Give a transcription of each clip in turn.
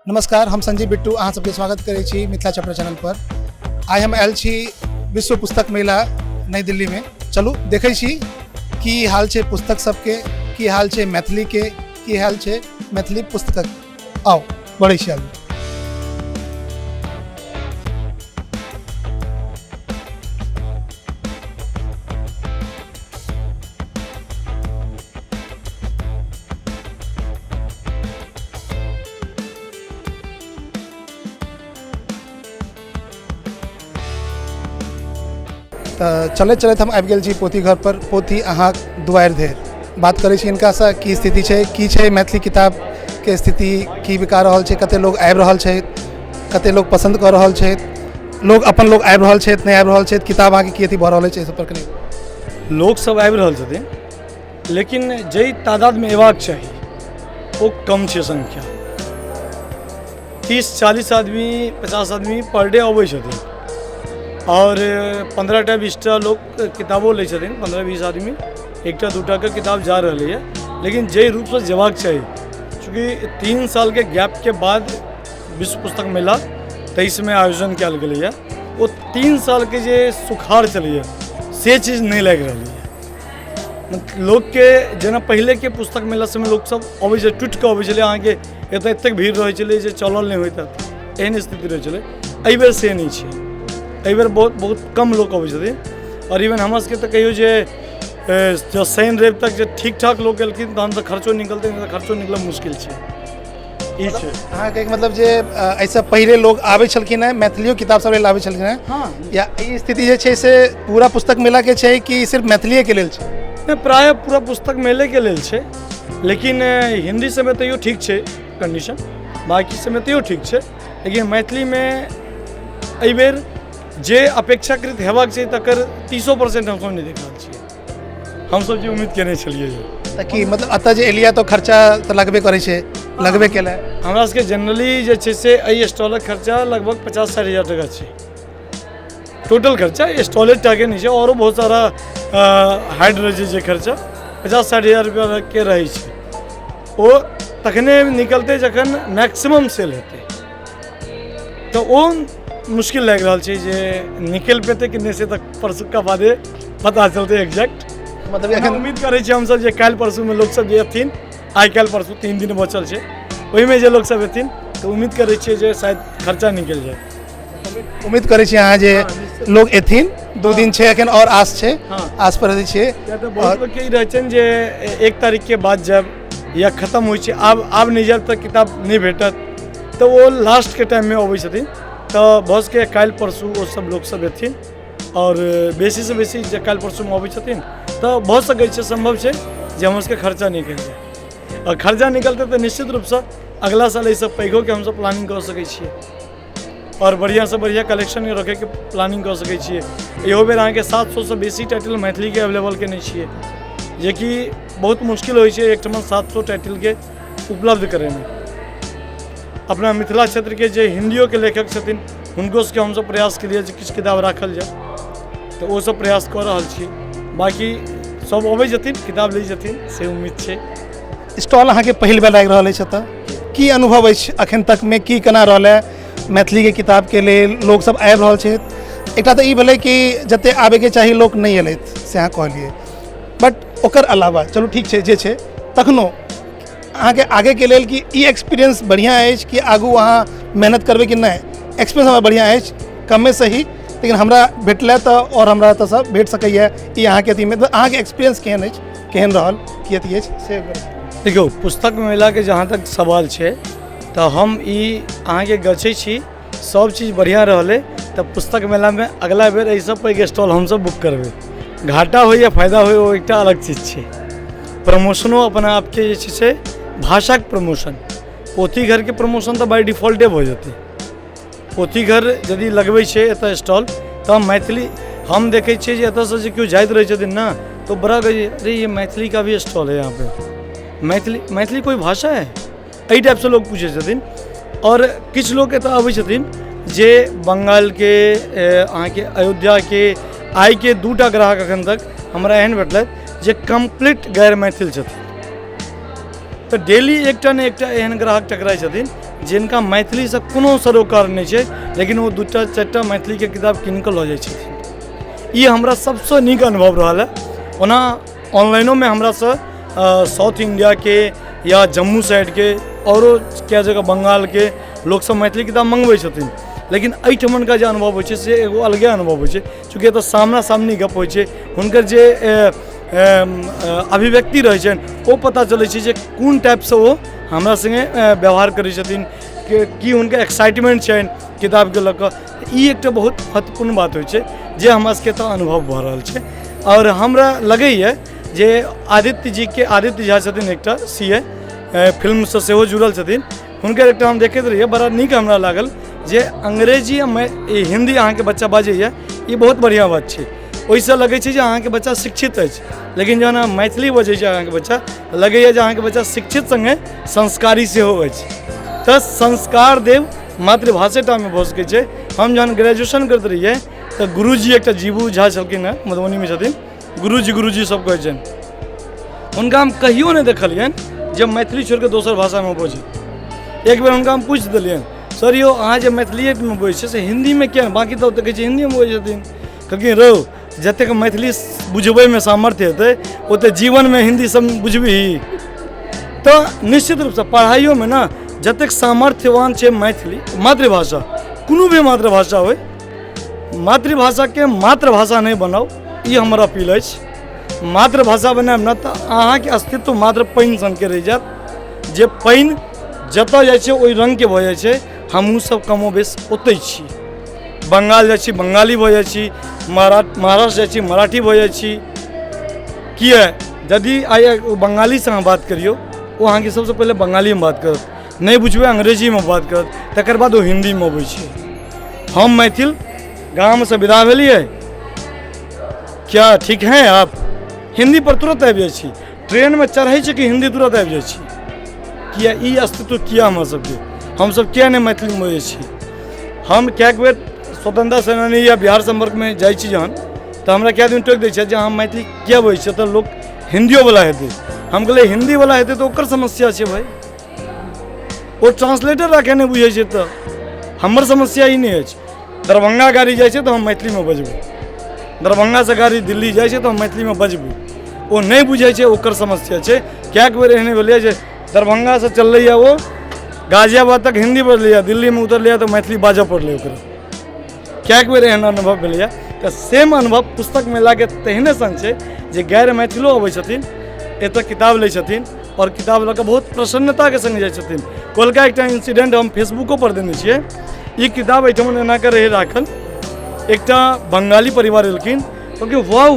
नमस्कार, हम संजीव बिट्टू अहाँ सबके स्वागत करै छी मिथिला चैप्टर चैनल पर। आइ हम आयल छी विश्व पुस्तक मेला नई दिल्ली में। चलू देखै छी की हाल छै पुस्तक सबके, की हाल छै मैथिली के, की हाल छै मैथिली पुस्तकक। आओ बढ़ै छी आगू। तऽ चलैत चलैत हम आबि गेल छी पोथी घर पर। पोथी अहाँ दुआरि धरि बात करै छी हिनकासँ, की स्थिति छै, की छै मैथिली किताबके स्थिति, की बिका रहल छै, कते लोग आबि रहल छथि, कते लोग पसंद कऽ रहल छथि, लोग अपन लोग आबि रहल छथि, नहि आबि रहल छथि, किताब अहाँके की अथी भऽ रहल छै, एहि सब पर कनी। लोग सब आबि रहल छथिन, लेकिन जै तादादमे अयबाक चाही ओ कम छै संख्या। 30-40 आदमी 50 आदमी पर डे अबै छथिन और 15टा 20टा लोग किताबो लै छथिन। 15-20 आदमी 1टा 2टा के किताब जा रहलै है, लेकिन जै रूपसँ जेबाक चाही, चूँकि 3 साल के गैप के बाद विश्व पुस्तक मेला 23 में आयोजन कयल गेलै है। ओ 3 साल के जे सुखाड़ छलैए से चीज नहीं लागि रहलै है। लोग के जेना पहले के पुस्तक मेला सबमे लोग सब अबै छै, टुटि कऽ अबै छलै, अहाँके एतऽ एतेक भीड़ रहै छलै जे चलल नहि होइत, एहन स्थिति रहै छलै। एहि बेर से नहि छै, एहि बेर बहुत कम लोग अबै छथिन। और इवन हमरा सबके तऽ कहियो जे जो शनि रवि तक जे ठीक ठाक लोग गेलखिन तहन तऽ खर्चो निकलतै, नहीं तऽ खर्चो निकलब मुश्किल छै। ई छै अहाँके मतलब जे एहिसँ पहिले लोग आबै छलखिन हैं, मैथिलियो किताब सब लेल आबै छलखिन हैं। हाँ, या ई स्थिति जे छै से पूरा पुस्तक मेला के छै कि सिर्फ मैथिलीए के लेल छै? प्राय पूरा पुस्तक मेले के लेल छै, लेकिन हिंदी सबमे तैयो ठीक छै कंडीशन, बाकी सबमे तैयो ठीक छै। लेकिन मैथिली में एहि बेर जे अपेक्षाकृत हेबाक छै तकर 30% हमसब नहि देख रहल छियै। हमसब जे उम्मीद केने छलियै तऽ की मतलब एतऽ जे एलियै तऽ खर्चा तऽ लगबे करै छै, लगबे केलै। हमरा सबके जनरली जे छै से एहि स्टॉलक खर्चा लगभग 50-60 हज़ार टका छै टोटल खर्चा। स्टॉले टाके नहीं छै, औरो बहुत सारा हाइड रहे छै खर्चा 50-60 हज़ार रुपया के रहै छै। ओ तखने निकलते जखन मैक्सिमम सेल हेतै, तऽ ओ मुश्किल लागि रहल छै जे निकल पेतै कि नहीं से तक परसुक्का बादे पता चलतै एग्जैक्ट। मतलब एखन उम्मीद करै छी हमसब जे काल्हि परसूमे लोग सब जे एथिन, आइ काल्हि परसू 3 दिन बचल छै, ओहिमे जे लोग सब एथिन तऽ उम्मीद करै छियै जे शायद खर्चा निकलि जाए। उम्मीद करै छी अहाँ जे लोग एथिन। 2 दिन छै एखन और आस छै। हाँ, आस पर रहै छियै। बहुत लोग के ई रहै छै जे 1 तारीख के बाद जब या खत्म होइ छै, आब नहीं जायब तऽ किताब नहीं भेटत, तऽ वो लास्ट के टाइम में अबै छथिन। तऽ भऽ सकै काल्हि परसू वो सब लोग सब एथिन, और बेसी से बेसी जे काल्हि परसू में अबै छथिन तऽ भऽ सकै छै, संभव छै जे हमर सबके खर्चा निकलि जाए। और खर्चा निकलतै तऽ निश्चित रूपसँ अगला साल एहि सब पैघो के हमसब प्लानिंग कऽ सकै छियै, और बढ़िया से बढ़िया कलेक्शन रखे के प्लानिंग कऽ सकै छियै। इहो बेर अहाँके 700 से बेसी टाइटल मैथिली के अवेलेबल केने छियै, जेकि बहुत मुश्किल होइ छै एकठमा 700 टाइटल के उपलब्ध करेनाइ। अपना मिथिला क्षेत्र के जे हिंदियो के लेखक छथिन हुनको सबके हमसब प्रयास केलिए जे किछु किताब राखल जाए, तऽ ओ सब प्रयास कऽ रहल छी। बाकी सब अबै छथिन, किताब लै छथिन, से उम्मीद छै। स्टॉल अहाँके पहिल बेर लागि रहल अछि एतऽ, की अनुभव अछि अखन तकमे, की केना रहल है मैथिली के किताब के लेल? लोग सब आबि रहल छथि। एकटा तऽ ई भेलै कि जते आबैके चाही लोक नहीं एलथि, से अहाँ कहलिए, बट ओकर अलावा चलू ठीक छै जे छै, तखनो अहाँके आगे के लेल कि ई एक्सपीरियंस बढ़िया अछि कि आगू अहाँ मेहनत करबै कि नहीं? एक्सपीरियंस हमरा बढ़िया अछि, कमे सही, लेकिन हमरा भेटलै तऽ और हमरा एतऽसँ भेट सकैए ई अहाँके अथीमे। तऽ अहाँके एक्सपीरियंस केहन अछि, केहन रहल, की अथी अछि से? देखियौ, पुस्तक मेला के जहाँ तक सवाल छै तऽ हम ई अहाँके गछै छी सब चीज बढ़िया रहलै तऽ पुस्तक मेला में अगला बेर एहिसँ पैघ स्टॉल हमसब बुक करबै। घाटा हो या फायदा हो ओ एकटा अलग चीज छै। प्रमोशनो अपना आपके जे छै से भाषाक प्रमोशन, पोथी घर के प्रमोशन तऽ बाय डिफॉल्टे भऽ जेतै। पोथी घर यदि लगबै छै एतऽ स्टॉल तऽ मैथिली हम देखै छियै जे एतऽसँ जे केओ जाइत रहै छथिन ना तो बड़ा कहे अरे ये मैथिली का भी स्टॉल है यहाँ पे, मैथिली कोई भाषा है, एहि टाइप से लोग पूछे छथिन। और किछु लोग एतऽ अबै छथिन जे बंगाल के, अहाँके अयोध्या के, आइ के 2टा ग्राहक अखन तक हमरा एहन भेटलथि जे कंप्लीट गैर मैथिल छथिन। तऽ डेली एकटा ने एकटा एहन ग्राहक टकराइ छथिन जिनका मैथिली से कोनो सरोकार नहीं है, लेकिन वो दूटा चारिटा मैथिली के किताब कीन कऽ लऽ जाइ छथिन। ये हमरा सबसे नीक अनुभव रहा है। ओना ऑनलाइनो में हमरा से साउथ इंडिया के या जम्मू साइड के और क्या जगह बंगाल के लोग सब मैथिली किताब मंगबै छथिन, लेकिन एहिठमन का जो अनुभव होइ छै से एगो अलगे अनुभव होइ छै, चूँकि एतऽ सामना सामनी गप होइ छै, हुनकर जे अभिव्यक्ति रहै छनि ओ पता चलै छै जे कोन टाइपसँ ओ हमरा संगे व्यवहार करै छथिन, कि हुनका एक्साइटमेंट छनि किताबके लऽ कऽ। ई एकटा बहुत महत्वपूर्ण बात होइ छै जे हमरा सबके तऽ अनुभव भऽ रहल छै। और हमरा लगैए जे आदित्य झा छथिन एकटा CA, फिल्मसँ सेहो जुड़ल छथिन, हुनकर एकटा हम देखैत रहिए, बड़ा नीक हमरा लागल जे अंग्रेजी आ हिंदी अहाँके बच्चा बाजैए, ई बहुत बढ़िआँ बात छै। ओहिसँ लगै छै जे अहाँके बच्चा शिक्षित अछि, लेकिन जहन अहाँ मैथिली बजै छै अहाँके बच्चा, लगैए जे अहाँके बच्चा शिक्षित संगे संस्कारी सेहो अछि। तऽ संस्कार देव मातृभाषेटामे भऽ सकै छै। हम जहन ग्रेजुएशन करैत रहिए तऽ गुरुजी एकटा जीबू झा छलखिन हेँ, मधुबनीमे छथिन, गुरुजी सब कहै छनि, हुनका हम कहियो नहि देखलियनि जे मैथिली छोड़ि कऽ दोसर भाषामे बजी। एक बेर हुनका हम पूछि देलियनि, सर यौ अहाँ जे मैथिलीएमे बजै छै से हिन्दीमे किया नहि, बाँकी तऽ कहै छै हिन्दीमे बजै छथिन। कहलखिन रौ जतेक मैथिली बुझबैमे सामर्थ्य हेतै ओतेक जीवनमे हिन्दी सब बुझबिही। तऽ निश्चित रूपसँ पढ़ाइयोमे ने जतेक सामर्थ्यवान छै मैथिली मातृभाषा, कोनो भी मातृभाषा होय, मातृभाषाके मातृभाषा नहीं बनाओ, ये हमर अपील अछि। मातृभाषा बनायब ने तऽ अहाँके अस्तित्व मात्र पानि सनके रहि जायत, जे पानि जतऽ जाइ छै ओहि रङ्गके भऽ जाइ छै। हमहूँ सब कमोबेश ओतै छी, बंगाल जाइ छी बंगाली भऽ जाइ छी, महाराष्ट्र जाइ छी मराठी भऽ जाइ छी। किया यदि आइ बंगालीसँ अहाँ बात करियौ, ओ अहाँके सबसँ पहिले बंगालीमे बात करत, नहीं बुझबै अंग्रेजीमे बात करत, तकर बाद ओ हिन्दीमे अबै छै। हम मैथिल गामसँ विदा भेलिए, क्या ठीक हैं आप, हिंदी पर तुरंत आबि जाइ छी, ट्रेनमे चढ़ै छै कि हिंदी तुरंत आबि जाइ छी। किया ई अस्तित्व किया हमरा सबके, हमसब किया नहीं मैथिली बजै छी। हम कएक बेर स्वतंत्रता सेनानी या बिहार संपर्कमे जाइ छी जहन, तऽ हमरा कए दिन टोकि दै छै जे अहाँ मैथिली किया बजै छियै, तऽ लोक हिंदियोवला हेतै। हम कहलिए हिंदीवला हेतै तऽ ओकर समस्या छै भाइ, ओ ट्रांसलेटर राखे नहीं बुझै छै, तऽ हमर समस्या ई नहीं अछि। दरभंगा गाड़ी जाइ छै तऽ हम मैथिलीमे बजबै, दरभंगासँ गाड़ी दिल्ली जाइ छै तऽ हम मैथिलीमे बजबै, ओ नहीं बुझै छै, ओकर समस्या छै। कएक बेर एहने भेलै जे दरभंगासँ चललैए ओ गाजियाबाद तक हिंदी बजलैए, दिल्लीमे उतरलैए तऽ मैथिली बाजऽ पड़लै ओकरा। कएक बेर एहन अनुभव भेलैए। तऽ सेम अनुभव पुस्तक मेलाके तेहने सन छै जे गैर मैथिलो अबै छथिन, एतऽ किताब लै छथिन और किताब लऽ कऽ बहुत प्रसन्नताके संग जाइ छथिन। कोलका एकटा इंसिडेंट हम फेसबुको पर देने छियै। ई किताब एहिठाम एना कऽ रहै राखल, एकटा बंगाली परिवार एलखिन, कहलकै वाह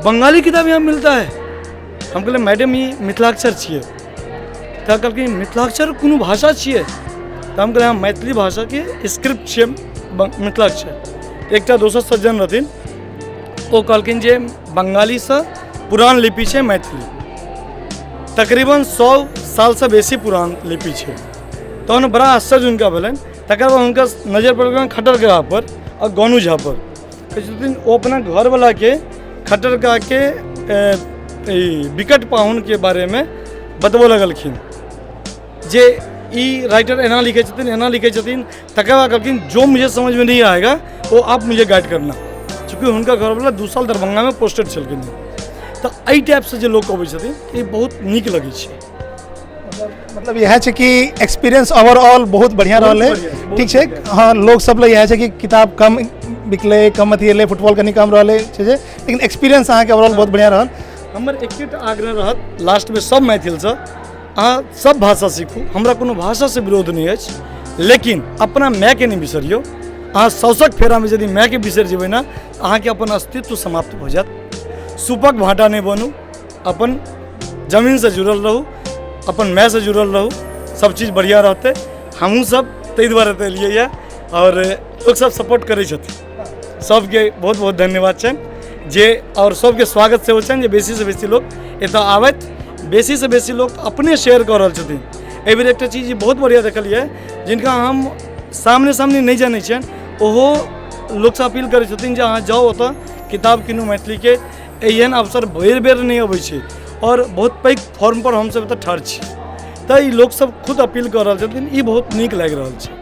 बंगाली किताब यहाँ मिलता है। हम कहलिए मैडम ई मिथिलाक्षर छियै। तऽ कहलखिन मिथिलाक्षर कोनो भाषा छियै। तऽ हम कहलिए हाँ मैथिली भाषाके स्क्रिप्ट छियै मिथिलाक्षर। एकटा दोसर सज्जन रहथिन, ओ कहलखिन जे बंगालीसँ पुरान लिपि छै मैथिली, तकरीबन 100 सालसँ बेसी पुरान लिपि छै। तहन बड़ा आश्चर्य हुनका भेलनि। तकर बाद हुनका नजर पड़ल खट्टरगाह पर और गोनू झा पर। कहै छथिन ओ अपना घरवलाके खट्टरगाहके विकट पाहुनके बारेमे बतबऽ लगलखिन जे ई राइटर एना लिखे छथिन एना लिखे छथिन। तकर बाद कहलखिन जो मुझे समझ में नहीं आएगा वो आप मुझे गाइड करना, चूँकि हुनका घरवला 2 साल दरभंगामे पोस्टेड छलखिन। तऽ एहि टाइपसँ जे लोक अबै छथिन ई बहुत नीक लगै छै। मतलब यह है कि एक्सपीरियंस ओवरऑल बहुत बढ़िया रहल है, ठीक है। हाँ लोग सब लोग यह है कि किताब कम बिकले, कम अथी एले, फुटबॉल कनी कम रहले छै, लेकिन एक्सपीरियंस अहाँ के ओवरऑल बहुत बढ़िया रहल। हमर एकटा आग्रह रहत लास्ट में सब मैथिलसँ, अहाँ सब भाषा सीखू, हमरा कोनो भाषासँ विरोध नहीं अछि, लेकिन अपना मायके नहीं बिसरियौ। अहाँ सौसक फेरामे यदि मायके बिसरि जेबै ने अहाँके अपन अस्तित्व समाप्त भऽ जायत। सुपक भाटा नहीं बनू, अपन जमीनसँ जुड़ल रहू, अपन मायसँ जुड़ल रहू, सब चीज़ बढ़िया रहते। हमहूँ सब ताहि दुआरे तऽ एलियै यऽ और लोग सब सपोर्ट करै छथिन। सबके बहुत बहुत धन्यवाद छनि जे, और सबके स्वागत सेहो छनि जे बेसीसँ बेसी लोग एतऽ आबथि, बेसीसँ बेसी लोग अपने शेयर कऽ रहल छथिन। एहि बेर एकटा चीज बहुत बढ़िया देखलियै, जिनका हम सामने सामने नहीं जानै छियनि ओहो लोकसँ अपील करै छथिन जे अहाँ जाउ ओतऽ किताब कीनू मैथिलीके। एहन अवसर बेर बेर नहीं अबै छै और बहुत पैघ फॉर्म पर हमसब एतऽ ठाढ़ छी। तो ई लोग सब खुद अपील कर रहल छथिन, ई बहुत नीक लागि रहल छै।